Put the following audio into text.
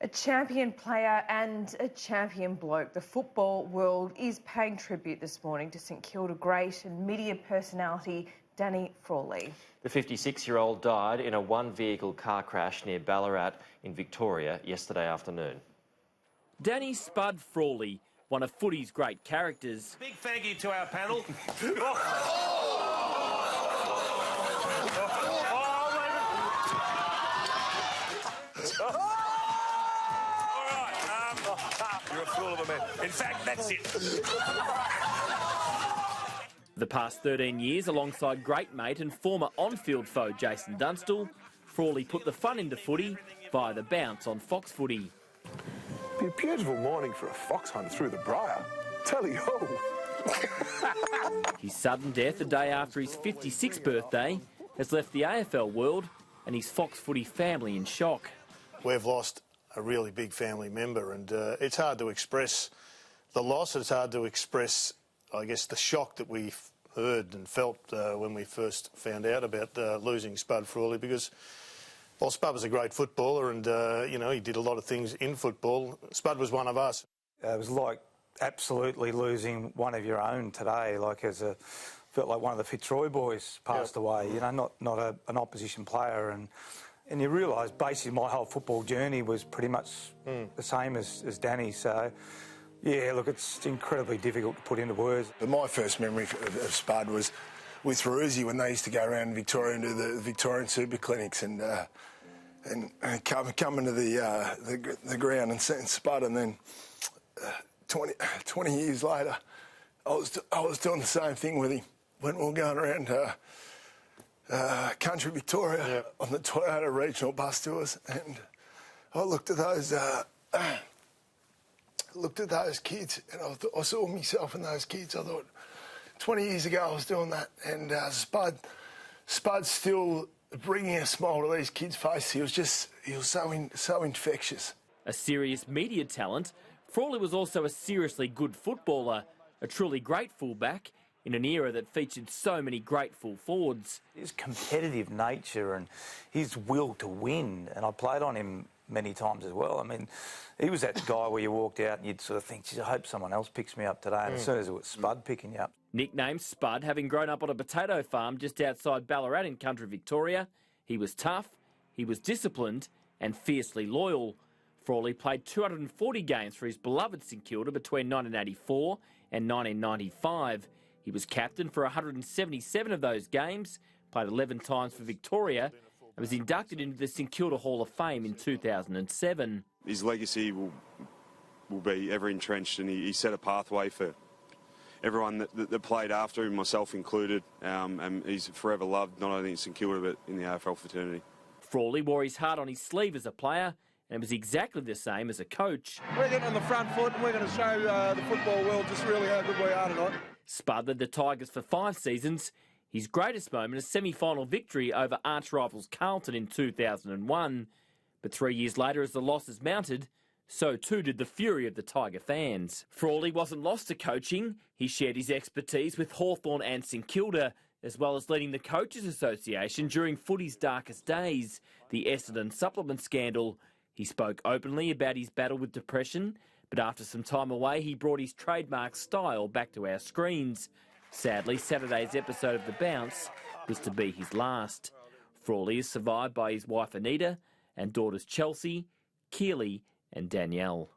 A champion player and a champion bloke. The football world is paying tribute this morning to St Kilda great and media personality Danny Frawley. The 56-year-old died in a one-vehicle car crash near Ballarat in Victoria yesterday afternoon. Danny Spud Frawley, one of footy's great characters. Big thank you to our panel. You're a fool of a man. In fact, that's it. The past 13 years, alongside great mate and former on-field foe Jason Dunstall, Frawley put the fun into footy via the bounce on Fox Footy. Be a beautiful morning for a fox hunt through the Briar. Tally-ho! His sudden death the day after his 56th birthday has left the AFL world and his Fox Footy family in shock. We've lost a really big family member, and it's hard to express the loss. It's hard to express, I guess, the shock that we heard and felt when we first found out about losing Spud Frawley, because while Spud was a great footballer and, you know, he did a lot of things in football, Spud was one of us. It was like absolutely losing one of your own today, felt like one of the Fitzroy boys passed away, you know, not an opposition player. And you realise basically my whole football journey was pretty much the same as Danny. So, yeah, look, it's incredibly difficult to put into words. But my first memory of Spud was with Roosie when they used to go around Victoria and do the Victorian super clinics and come into the ground and seeing Spud, and then 20 years later, I was doing the same thing with him when we were going around country Victoria on the Toyota regional bus tours, and I looked at those kids, and I saw myself in those kids. I thought, 20 years ago I was doing that, and Spud's still bringing a smile to these kids' faces. He was so infectious. A serious media talent, Frawley was also a seriously good footballer, a truly great fullback in an era that featured so many great full forwards. His competitive nature and his will to win, and I played on him many times as well. I mean, he was that guy where you walked out and you'd sort of think, geez, I hope someone else picks me up today. And as soon as it was Spud picking you up. Nicknamed Spud, having grown up on a potato farm just outside Ballarat in country Victoria, he was tough, he was disciplined and fiercely loyal. Frawley played 240 games for his beloved St Kilda between 1984 and 1995. He was captain for 177 of those games, played 11 times for Victoria, and was inducted into the St Kilda Hall of Fame in 2007. His legacy will be ever entrenched, and he set a pathway for everyone that played after him, myself included, and he's forever loved, not only in St Kilda but in the AFL fraternity. Frawley wore his heart on his sleeve as a player and was exactly the same as a coach. We're getting on the front foot and we're going to show the football world just really how good we are tonight. Spud led the Tigers for 5 seasons. His greatest moment, a semi-final victory over arch-rivals Carlton in 2001. But 3 years later, as the losses mounted, so too did the fury of the Tiger fans. Frawley wasn't lost to coaching. He shared his expertise with Hawthorn and St Kilda, as well as leading the Coaches Association during footy's darkest days, the Essendon supplement scandal. He spoke openly about his battle with depression, but after some time away, he brought his trademark style back to our screens. Sadly, Saturday's episode of The Bounce was to be his last. Frawley is survived by his wife Anita and daughters Chelsea, Keely and Danielle.